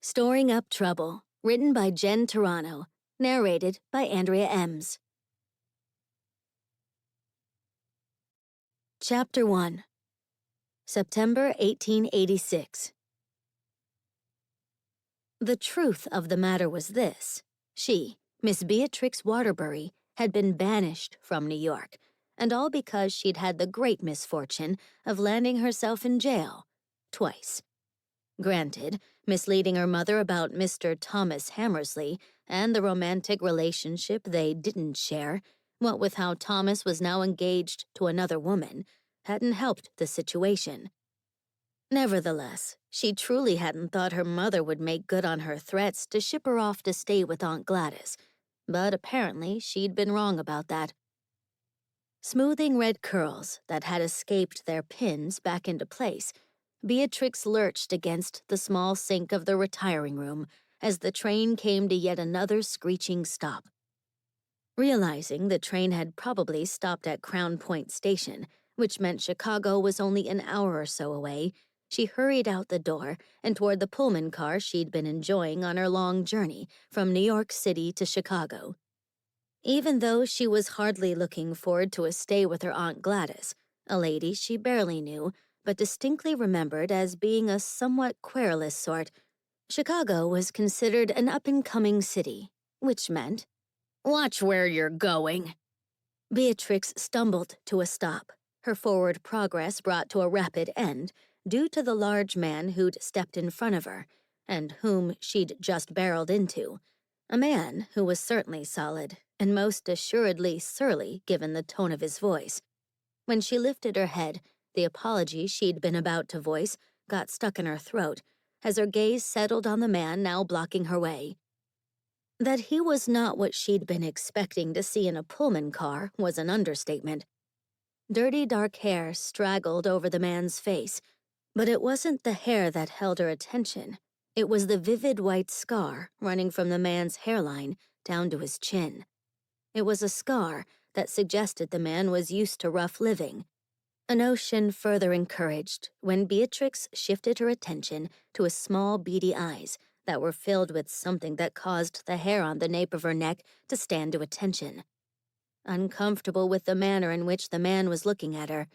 Storing Up Trouble, written by Jen Turano, narrated by Andrea Ems. Chapter 1. September 1886. The truth of the matter was this. She, Miss Beatrix Waterbury, had been banished from New York, and all because she'd had the great misfortune of landing herself in jail twice. Granted, misleading her mother about Mr. Thomas Hammersley and the romantic relationship they didn't share, what with how Thomas was now engaged to another woman, hadn't helped the situation. Nevertheless, she truly hadn't thought her mother would make good on her threats to ship her off to stay with Aunt Gladys, but apparently she'd been wrong about that. Smoothing red curls that had escaped their pins back into place, Beatrix lurched against the small sink of the retiring room as the train came to yet another screeching stop. Realizing the train had probably stopped at Crown Point Station, which meant Chicago was only an hour or so away, she hurried out the door and toward the Pullman car she'd been enjoying on her long journey from New York City to Chicago. Even though she was hardly looking forward to a stay with her Aunt Gladys, a lady she barely knew, but distinctly remembered as being a somewhat querulous sort, Chicago was considered an up-and-coming city, which meant, "Watch where you're going." Beatrix stumbled to a stop, her forward progress brought to a rapid end due to the large man who'd stepped in front of her, and whom she'd just barreled into, a man who was certainly solid and most assuredly surly given the tone of his voice. When she lifted her head, the apology she'd been about to voice got stuck in her throat as her gaze settled on the man now blocking her way. That he was not what she'd been expecting to see in a Pullman car was an understatement. Dirty dark hair straggled over the man's face, but it wasn't the hair that held her attention. It was the vivid white scar running from the man's hairline down to his chin. It was a scar that suggested the man was used to rough living, a notion further encouraged when Beatrix shifted her attention to his small, beady eyes that were filled with something that caused the hair on the nape of her neck to stand to attention. Uncomfortable with the manner in which the man was looking at her,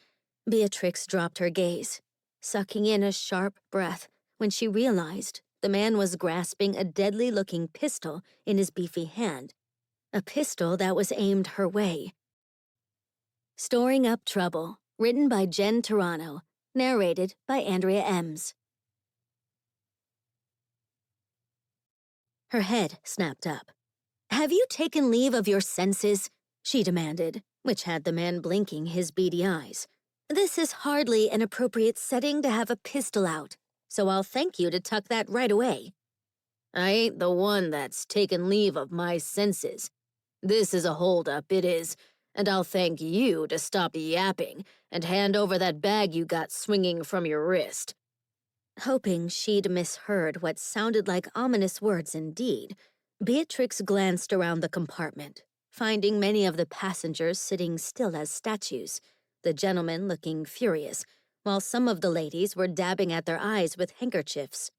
Beatrix dropped her gaze, sucking in a sharp breath when she realized the man was grasping a deadly-looking pistol in his beefy hand, a pistol that was aimed her way. Storing Up Trouble, written by Jen Turano, narrated by Andrea Ems. Her head snapped up. "Have you taken leave of your senses?" she demanded, which had the man blinking his beady eyes. "This is hardly an appropriate setting to have a pistol out, so I'll thank you to tuck that right away." "I ain't the one that's taken leave of my senses. This is a holdup, it is, and I'll thank you to stop yapping and hand over that bag you got swinging from your wrist." Hoping she'd misheard what sounded like ominous words indeed, Beatrix glanced around the compartment, finding many of the passengers sitting still as statues, the gentlemen looking furious, while some of the ladies were dabbing at their eyes with handkerchiefs.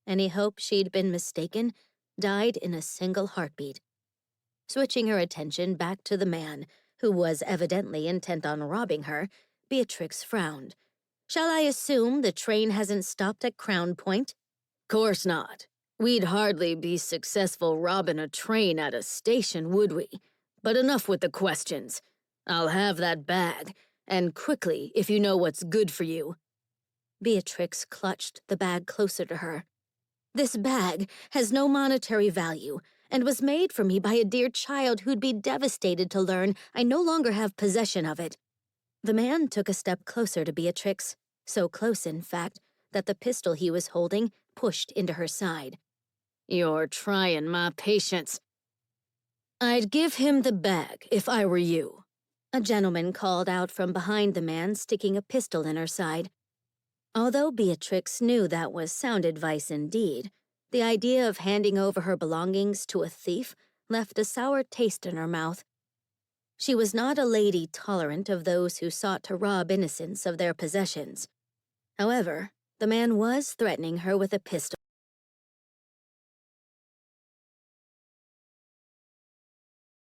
Any hope she'd been mistaken died in a single heartbeat. Switching her attention back to the man, who was evidently intent on robbing her, Beatrix frowned. "Shall I assume the train hasn't stopped at Crown Point?" "Course not. We'd hardly be successful robbing a train at a station, would we? But enough with the questions. I'll have that bag, and quickly if you know what's good for you." Beatrix clutched the bag closer to her. "This bag has no monetary value and was made for me by a dear child who'd be devastated to learn I no longer have possession of it." The man took a step closer to Beatrix, so close, in fact, that the pistol he was holding pushed into her side. "You're trying my patience." "I'd give him the bag if I were you," a gentleman called out from behind the man sticking a pistol in her side. Although Beatrix knew that was sound advice indeed, the idea of handing over her belongings to a thief left a sour taste in her mouth. She was not a lady tolerant of those who sought to rob innocents of their possessions. However, the man was threatening her with a pistol.